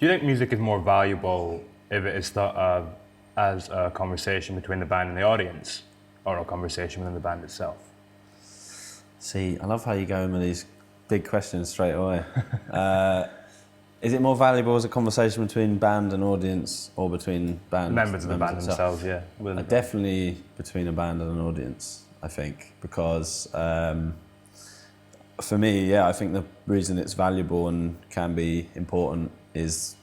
Do you think music is more valuable if it is thought of as a conversation between the band and the audience, or a conversation within the band itself? See, I love how you go in with these big questions straight away. Is it more valuable as a conversation between band and audience, or between band Members of the band themselves, yeah. Definitely between a band and an audience, I think, because for me, yeah, I think the reason it's valuable and can be important is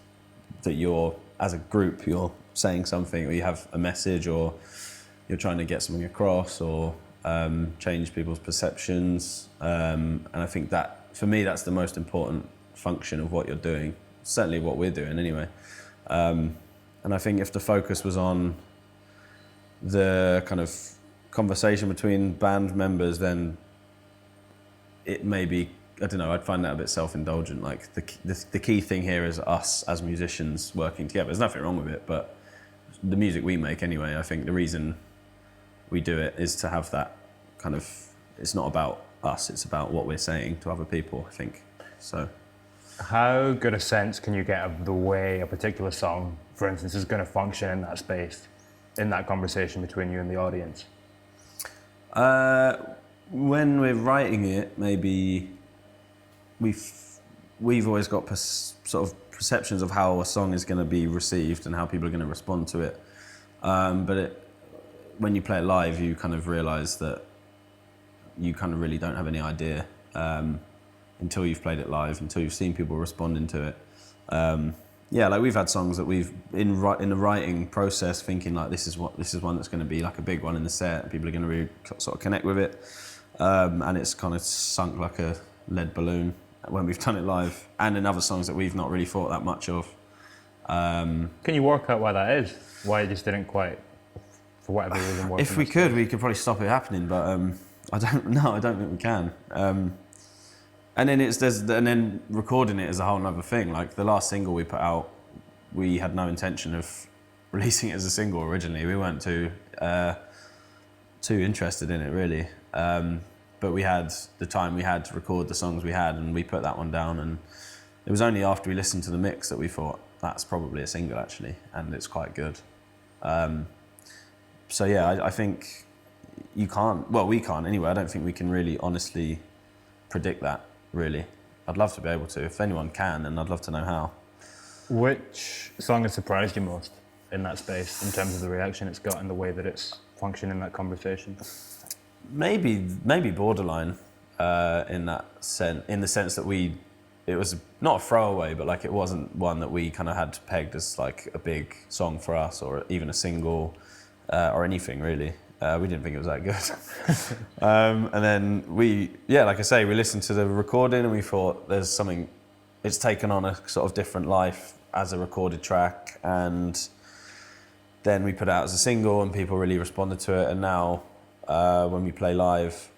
that you're, as a group, you're saying something, or you have a message, or you're trying to get something across, or change people's perceptions. And I think that, for me, that's the most important function of what you're doing, certainly what we're doing anyway. And I think if the focus was on the kind of conversation between band members, then it may be, I don't know, I'd find that a bit self-indulgent. Like the key thing here is us as musicians working together. There's nothing wrong with it, but the music we make anyway, I think the reason we do it is to have that kind of, it's not about us, it's about what we're saying to other people, I think, so. How good a sense can you get of the way a particular song, for instance, is going to function in that space, in that conversation between you and the audience? When we're writing it, maybe we've always got sort of perceptions of how a song is going to be received and how people are going to respond to it. But when you play it live, you kind of realise that you kind of really don't have any idea until you've played it live, until you've seen people responding to it. Yeah, like we've had songs that we've in the writing process thinking like this is one that's going to be like a big one in the set, and people are going to really sort of connect with it, and it's kind of sunk like a lead balloon when we've done it live. And in other songs that we've not really thought that much of. Can you work out why that is? Why it just didn't quite, for whatever reason, work? If we could, we could probably stop it happening, but I don't think we can. And then recording it is a whole other thing. Like the last single we put out, we had no intention of releasing it as a single originally. We weren't too interested in it really. But we had the time we had to record the songs we had, and we put that one down. And it was only after we listened to the mix that we thought that's probably a single actually, and it's quite good. So yeah, I think you can't. Well, we can't anyway. I don't think we can really honestly predict that. Really, I'd love to be able to. If anyone can, and I'd love to know how. Which song has surprised you most in that space, in terms of the reaction it's got and the way that it's functioned in that conversation? Maybe Borderline, in that sense, in the sense that it was not a throwaway, but like it wasn't one that we kind of had pegged as like a big song for us, or even a single, or anything really. We didn't think it was that good. And then like I say, we listened to the recording and we thought there's something, it's taken on a sort of different life as a recorded track, and then we put it out as a single and people really responded to it, and now when we play live,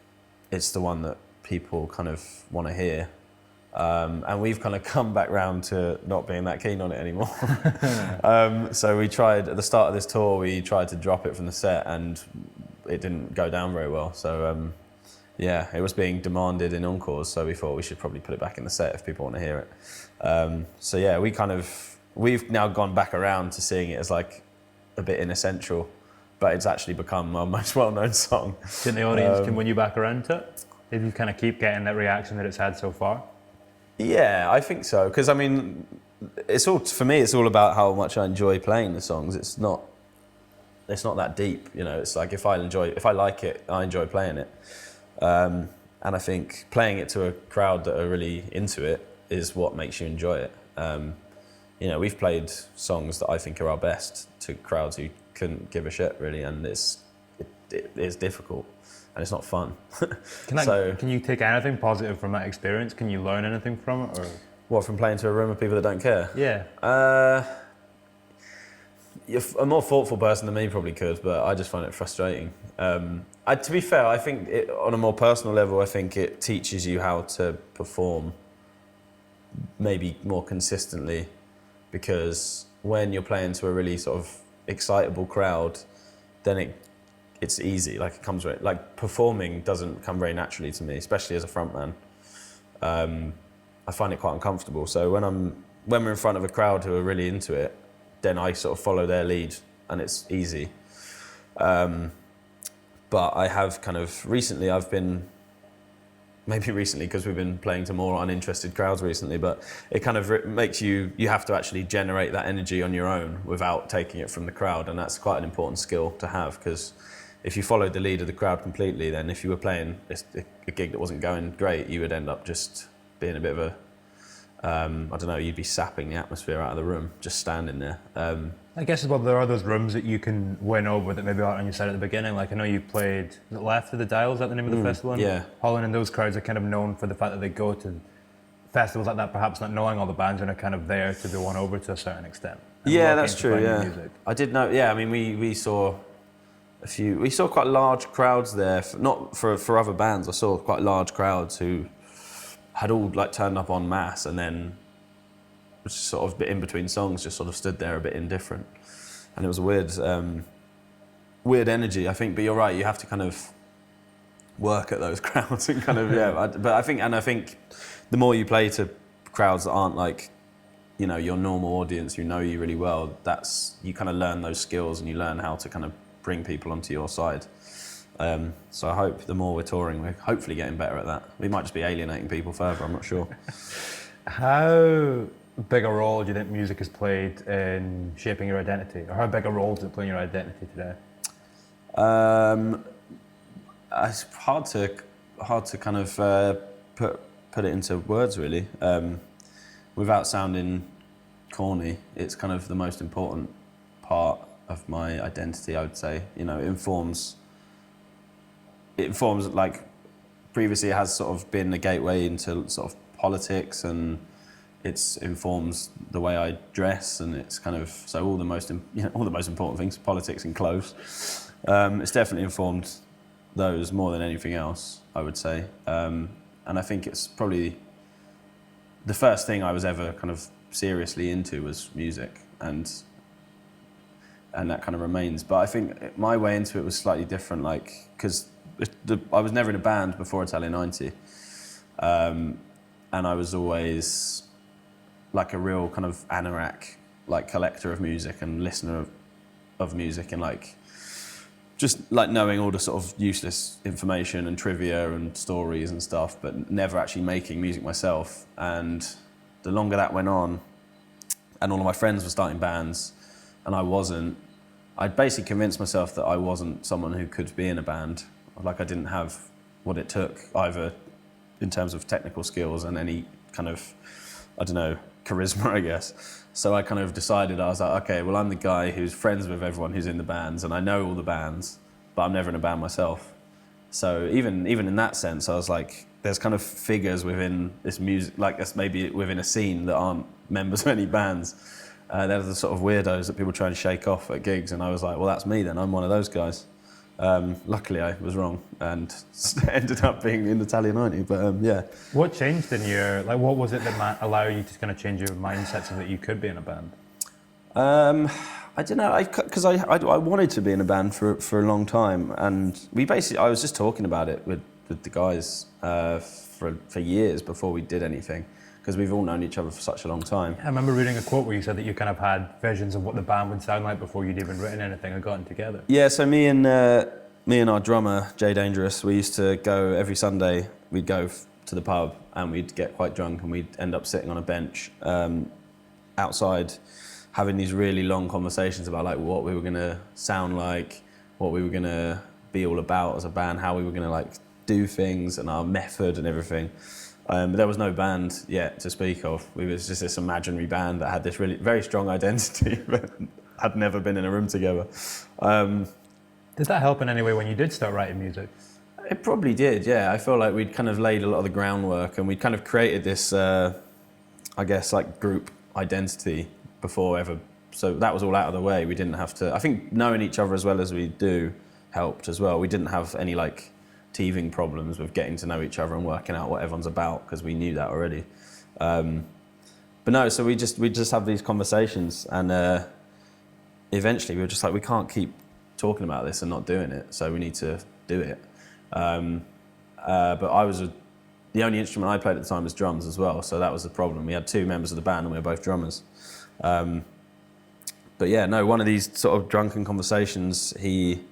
it's the one that people kind of want to hear. And we've kind of come back round to not being that keen on it anymore. So we tried, at the start of this tour, we tried to drop it from the set and it didn't go down very well. So yeah, it was being demanded in encores, so we thought we should probably put it back in the set if people want to hear it. So yeah, we've now gone back around to seeing it as like a bit inessential, but it's actually become our most well-known song. Didn't the audience can win you back around to it? If you kind of keep getting that reaction that it's had so far? Yeah, I think so. Because I mean, for me, it's all about how much I enjoy playing the songs. It's not that deep, you know. It's like if I like it, I enjoy playing it. And I think playing it to a crowd that are really into it is what makes you enjoy it. You know, we've played songs that I think are our best to crowds who couldn't give a shit really, and it is difficult. And it's not fun. Can you take anything positive from that experience? Can you learn anything from it? Or what, from playing to a room of people that don't care? Yeah. A more thoughtful person than me probably could, but I just find it frustrating. To be fair, I think on a more personal level, I think it teaches you how to perform maybe more consistently, because when you're playing to a really sort of excitable crowd, then it's easy, like it comes like performing doesn't come very naturally to me, especially as a frontman. I find it quite uncomfortable. So when I'm when we're in front of a crowd who are really into it, then I sort of follow their lead and it's easy. But I have kind of recently, maybe recently because we've been playing to more uninterested crowds recently, but it kind of makes you have to actually generate that energy on your own without taking it from the crowd. And that's quite an important skill to have, because if you followed the lead of the crowd completely, then if you were playing a gig that wasn't going great, you would end up just being a bit of a, I don't know, you'd be sapping the atmosphere out of the room, just standing there. I guess as well, there are those rooms that you can win over that maybe aren't on your side at the beginning. Like I know you played Left of the Dial, is that the name of the festival? Yeah. Holland and those crowds are kind of known for the fact that they go to festivals like that, perhaps not knowing all the bands, and are kind of there to be won over to a certain extent. Yeah, that's true, yeah. I did know, yeah, I mean, we saw quite large crowds there, not for other bands. I saw quite large crowds who had all like turned up en masse, and then just sort of in between songs just sort of stood there a bit indifferent, and it was a weird energy, I think. But you're right, you have to kind of work at those crowds and kind of but I think the more you play to crowds that aren't like, you know, your normal audience who know you really well, you kind of learn those skills and you learn how to kind of bring people onto your side. So I hope the more we're touring, we're hopefully getting better at that. We might just be alienating people further, I'm not sure. How big a role do you think music has played in shaping your identity? Or how big a role does it play in your identity today? It's hard to kind of put it into words, really. Without sounding corny, it's kind of the most important part of my identity, I would say. You know, it informs like, previously it has sort of been a gateway into sort of politics, and it informs the way I dress, and it's kind of, so all the most important things, politics and clothes. It's definitely informed those more than anything else, I would say. And I think it's probably the first thing I was ever kind of seriously into was music, and that kind of remains. But I think my way into it was slightly different, like, because I was never in a band before Italia 90, and I was always like a real kind of anorak, like collector of music and listener of music, and like just like knowing all the sort of useless information and trivia and stories and stuff, but never actually making music myself. And the longer that went on, and all of my friends were starting bands, and I wasn't, I'd basically convinced myself that I wasn't someone who could be in a band. Like I didn't have what it took, either in terms of technical skills and any kind of, I don't know, charisma, I guess. So I kind of decided, I was like, okay, well, I'm the guy who's friends with everyone who's in the bands, and I know all the bands, but I'm never in a band myself. So even in that sense, I was like, there's kind of figures within this music, like that's maybe within a scene that aren't members of any bands. They're the sort of weirdos that people try and shake off at gigs, and I was like, well, that's me then, I'm one of those guys. Luckily I was wrong and ended up being in Italia 90, but yeah. What changed in your, like what was it that allowed you to kind of change your mindset so that you could be in a band? I don't know, because I wanted to be in a band for a long time, and I was just talking about it with the guys for years before we did anything, because we've all known each other for such a long time. I remember reading a quote where you said that you kind of had visions of what the band would sound like before you'd even written anything or gotten together. Yeah, so me and our drummer, Jay Dangerous, we used to go every Sunday, we'd go to the pub and we'd get quite drunk, and we'd end up sitting on a bench outside having these really long conversations about like what we were going to sound like, what we were going to be all about as a band, how we were going to like do things and our method and everything. But there was no band yet to speak of. We was just this imaginary band that had this really very strong identity, but had never been in a room together. Did that help in any way when you did start writing music? It probably did, yeah. I feel like we'd kind of laid a lot of the groundwork, and we'd kind of created this, I guess, like group identity before ever. So that was all out of the way. We didn't have to. I think knowing each other as well as we do helped as well. We didn't have any like teething problems with getting to know each other and working out what everyone's about, because we knew that already. But no, so we just have these conversations, and eventually we were just like, we can't keep talking about this and not doing it, so we need to do it. But I was the only instrument I played at the time was drums as well, so that was the problem. We had two members of the band and we were both drummers. But yeah, no, one of these sort of drunken conversations, he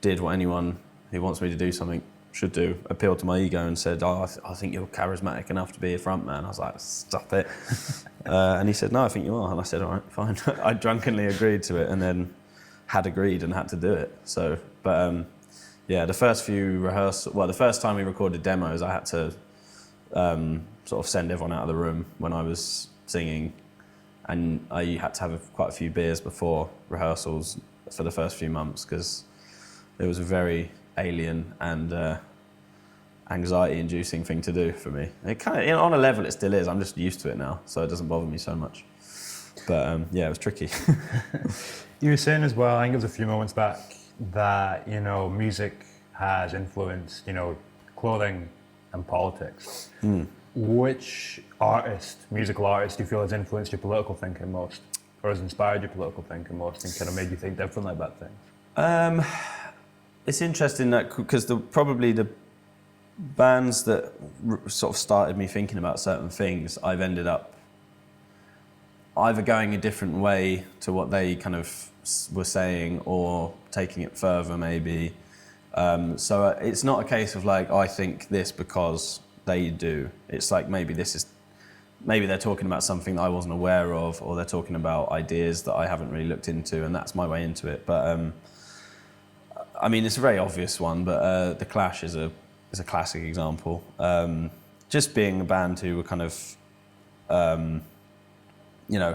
did what anyone who wants me to do something should do, appealed to my ego and said, oh, I think you're charismatic enough to be a front man. I was like, stop it. And he said, no, I think you are. And I said, all right, fine. I drunkenly agreed to it and then had agreed and had to do it. So, but yeah, the first few rehearsals, well, the first time we recorded demos, I had to sort of send everyone out of the room when I was singing. And I had to have quite a few beers before rehearsals for the first few months because it was a very alien and anxiety-inducing thing to do for me. It kind of, on a level, it still is. I'm just used to it now, so it doesn't bother me so much. But yeah, it was tricky. You were saying as well, I think it was a few moments back, that music has influenced clothing and politics. Which musical artist, do you feel has influenced your political thinking most, or has inspired your political thinking most, and kind of made you think differently about things? It's interesting that because probably the bands that sort of started me thinking about certain things, I've ended up either going a different way to what they kind of were saying or taking it further maybe. So it's not a case of like, I think this because they do. It's like maybe they're talking about something that I wasn't aware of, or they're talking about ideas that I haven't really looked into, and that's my way into it. But I mean, it's a very obvious one, but The Clash is a classic example. Just being a band who were kind of,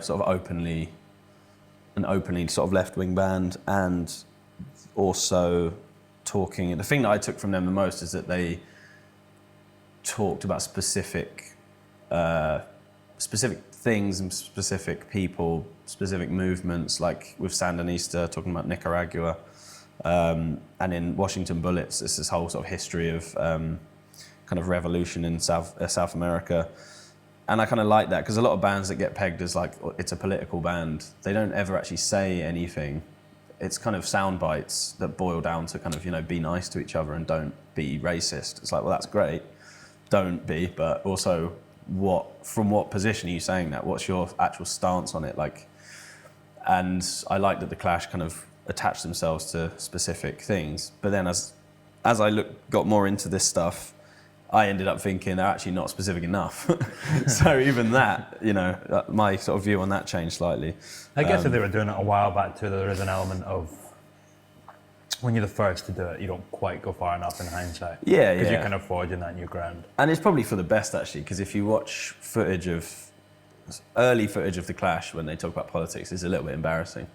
sort of openly sort of left-wing band, and also talking. The thing that I took from them the most is that they talked about specific things and specific people, specific movements, like with Sandinista, talking about Nicaragua. And in Washington Bullets, it's this whole sort of history of kind of revolution in South America. And I kind of like that, because a lot of bands that get pegged as like, it's a political band, they don't ever actually say anything. It's kind of sound bites that boil down to kind of, be nice to each other and don't be racist. It's like, well, that's great. Don't be, but also from what position are you saying that? What's your actual stance on it? And I like that The Clash kind of attach themselves to specific things. But then as I got more into this stuff, I ended up thinking they're actually not specific enough. So even that, my sort of view on that changed slightly. I guess if they were doing it a while back too, there is an element of when you're the first to do it, you don't quite go far enough in hindsight. Yeah, because you're kind of forging that new ground. And it's probably for the best, actually, because if you watch early footage of The Clash when they talk about politics, it's a little bit embarrassing.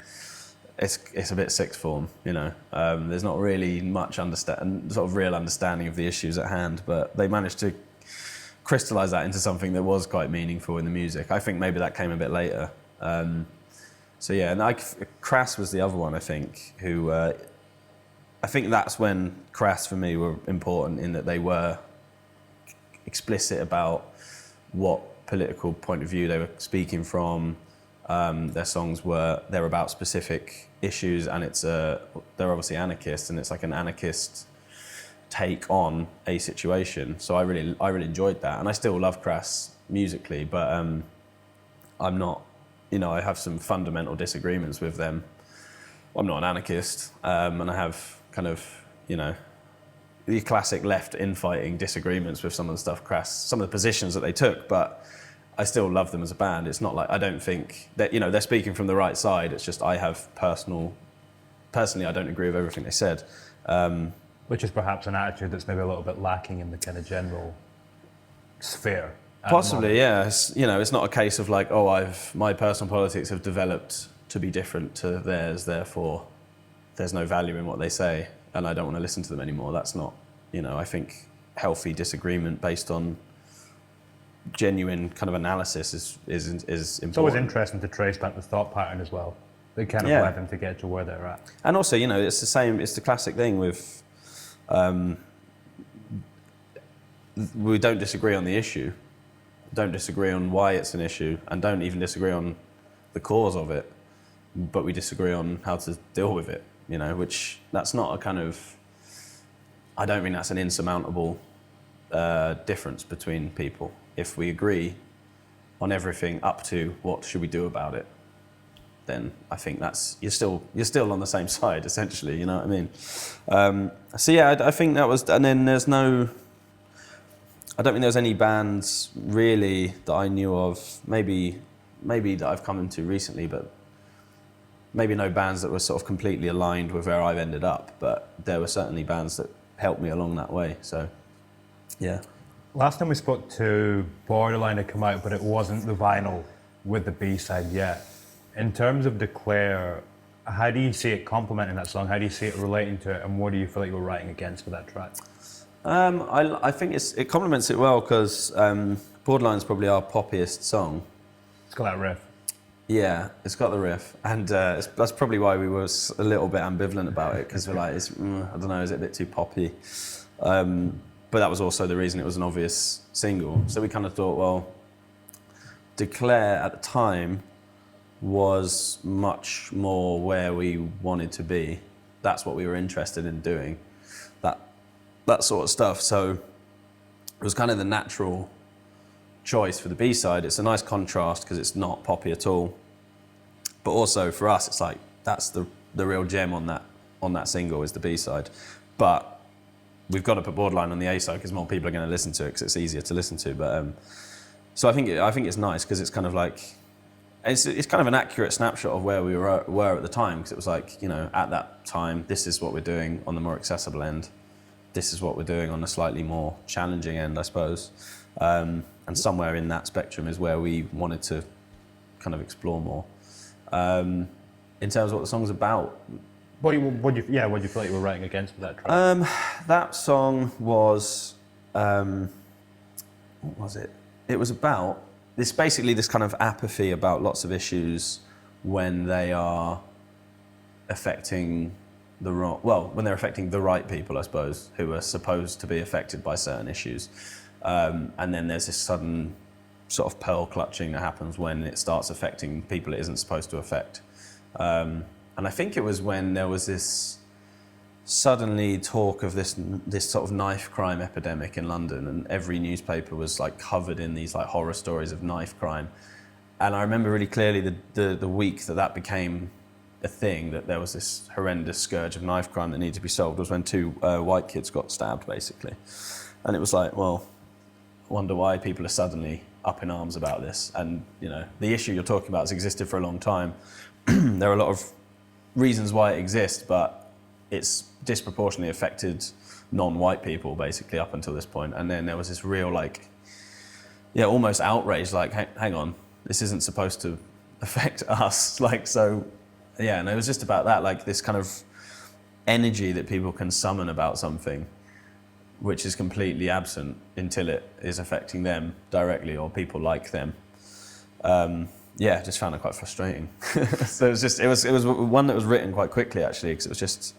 It's a bit sixth form, There's not really much sort of real understanding of the issues at hand, but they managed to crystallise that into something that was quite meaningful in the music. I think maybe that came a bit later. So yeah, and Crass was the other one, I think, who I think that's when Crass for me were important, in that they were explicit about what political point of view they were speaking from. Their songs they're about specific issues, and they're obviously anarchists, and it's like an anarchist take on a situation. So I really enjoyed that, and I still love Crass musically, but I'm not, I have some fundamental disagreements with them. I'm not an anarchist, and I have kind of, the classic left infighting disagreements with some of the stuff some of the positions that they took, but I still love them as a band. It's not like, I don't think that, they're speaking from the right side. It's just I have personally, I don't agree with everything they said. Which is perhaps an attitude that's maybe a little bit lacking in the kind of general sphere. Possibly, yeah. It's not a case of like, my personal politics have developed to be different to theirs, therefore there's no value in what they say and I don't want to listen to them anymore. That's not, I think healthy disagreement based on genuine kind of analysis is important. It's always interesting to trace back the thought pattern as well. They kind of led them to get to where they're at. And also, it's the classic thing with, we don't disagree on the issue, don't disagree on why it's an issue, and don't even disagree on the cause of it, but we disagree on how to deal with it, which that's not a kind of, I don't think that's an insurmountable difference between people. If we agree on everything up to what should we do about it, then I think that's you're still on the same side essentially. You know what I mean? So yeah, I think that was. And then there's no. I don't think there's any bands really that I knew of. Maybe that I've come into recently, but maybe no bands that were sort of completely aligned with where I've ended up. But there were certainly bands that helped me along that way. So yeah. Last time we spoke to, Borderline had come out, but it wasn't the vinyl with the B-side yet. In terms of Declare, how do you see it complementing that song? How do you see it relating to it? And what do you feel like you're writing against for that track? I think it complements it well because Borderline's probably our poppiest song. It's got that riff. Yeah, it's got the riff. And that's probably why we were a little bit ambivalent about it because we're like, I don't know, is it a bit too poppy? But that was also the reason it was an obvious single. So we kind of thought, well, Declare at the time was much more where we wanted to be. That's what we were interested in doing, that sort of stuff. So it was kind of the natural choice for the B-side. It's a nice contrast because it's not poppy at all. But also for us, it's like, that's the real gem on that single is the B-side. But we've got to put Borderline on the A-side because more people are going to listen to it because it's easier to listen to. But so I think it's nice because it's kind of like it's kind of an accurate snapshot of where we were at the time because it was like, you know, at that time this is what we're doing on the more accessible end, this is what we're doing on the slightly more challenging end, I suppose, and somewhere in that spectrum is where we wanted to kind of explore more. In terms of what the song's about. What do you feel like you were writing against with that track? That song was, what was it? It was about this kind of apathy about lots of issues when they are affecting when they're affecting the right people, I suppose, who are supposed to be affected by certain issues. And then there's this sudden sort of pearl clutching that happens when it starts affecting people it isn't supposed to affect. And I think it was when there was this suddenly talk of this sort of knife crime epidemic in London, and every newspaper was like covered in these like horror stories of knife crime. And I remember really clearly the week that became a thing, that there was this horrendous scourge of knife crime that needed to be solved, was when two white kids got stabbed, basically. And it was like, well, I wonder why people are suddenly up in arms about this. And, you know, the issue you're talking about has existed for a long time. There are a lot of reasons why it exists, but it's disproportionately affected non-white people basically up until this point. And then there was this real almost outrage, like, hang on, this isn't supposed to affect us. Like, so, yeah, and it was just about that, like this kind of energy that people can summon about something which is completely absent until it is affecting them directly or people like them. Just found it quite frustrating. So it was one that was written quite quickly actually, because it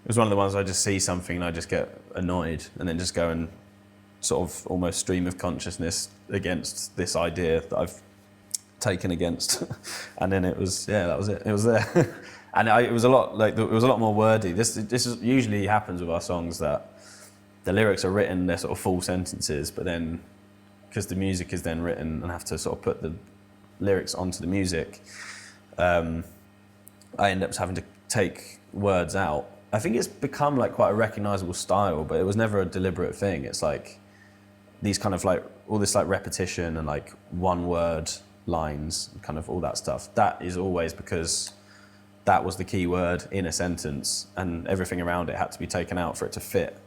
was one of the ones I just see something and I just get annoyed and then just go and sort of almost stream of consciousness against this idea that I've taken against. And then that was it. It was there. And it was a lot more wordy. This usually happens with our songs, that the lyrics are written, they're sort of full sentences, but then because the music is then written and have to sort of put the lyrics onto the music, I end up having to take words out. I think it's become like quite a recognizable style, but it was never a deliberate thing. It's like these kind of like all this like repetition and like one word lines, kind of all that stuff. That is always because that was the key word in a sentence and everything around it had to be taken out for it to fit.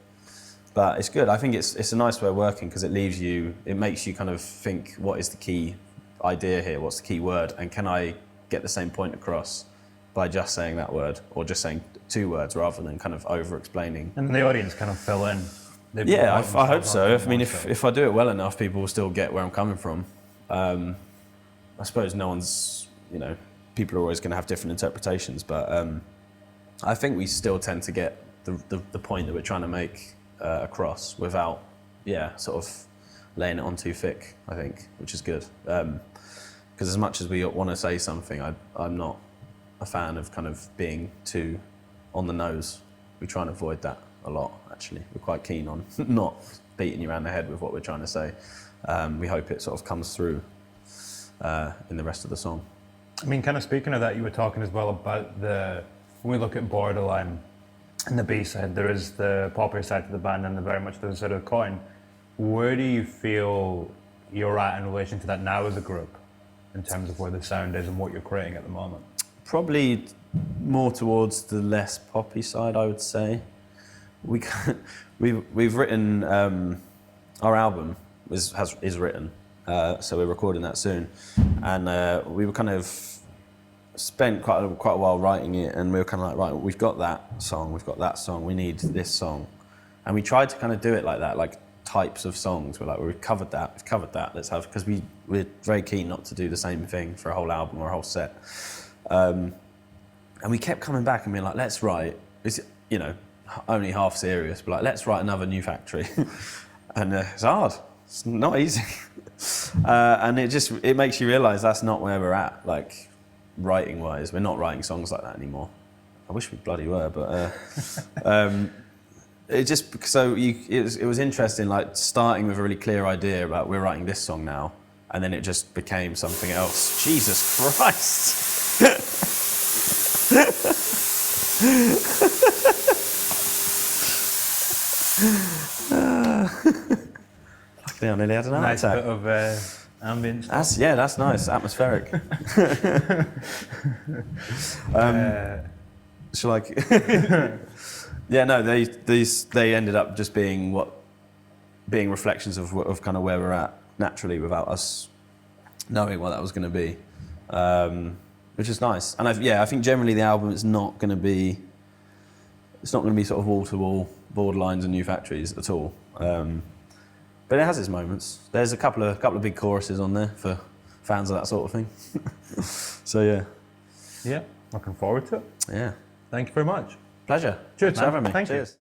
But it's good. I think it's a nice way of working because it makes you kind of think, what is the key idea here? What's the key word? And can I get the same point across by just saying that word or just saying two words rather than kind of over-explaining? And the audience kind of fill in. Yeah, I hope so. I mean, if I do it well enough, people will still get where I'm coming from. I suppose people are always going to have different interpretations, but I think we still tend to get the point that we're trying to make across without, sort of laying it on too thick, I think, which is good. Because as much as we want to say something, I'm not a fan of kind of being too on the nose. We try and avoid that a lot, actually. We're quite keen on not beating you around the head with what we're trying to say. We hope it sort of comes through in the rest of the song. I mean, kind of speaking of that, you were talking as well about when we look at Borderline and the B-side, there is the popular side to the band and very much the other side of the coin. Where do you feel you're at in relation to that now as a group, in terms of where the sound is and what you're creating at the moment? Probably more towards the less poppy side, I would say. We've written our album is written, so we're recording that soon, and we were kind of spent quite a while writing it, and we were kind of like, right, we've got that song, we need this song, and we tried to kind of do it like that, like types of songs. We're like, we've covered that. Let's have, because we're very keen not to do the same thing for a whole album or a whole set. And we kept coming back and being like, let's write, it's, you know, only half serious, but like, let's write another New Factory. And it's hard. It's not easy. And it makes you realise that's not where we're at, like, writing-wise. We're not writing songs like that anymore. I wish we bloody were, but it was interesting, like, starting with a really clear idea about we're writing this song now, and then it just became something else. Jesus Christ! Luckily, I nearly had an heart attack. Nice bit of ambient stuff. That's nice, atmospheric. So like, yeah, no, they ended up just being reflections of kind of where we're at naturally, without us knowing what that was going to be, which is nice. And I think generally the album is not going to be sort of wall to wall Borderlines and New Factories at all. But it has its moments. There's a couple of big choruses on there for fans of that sort of thing. So yeah. Yeah, looking forward to it. Yeah. Thank you very much. Pleasure. Cheers, for having me. Thank you. Cheers.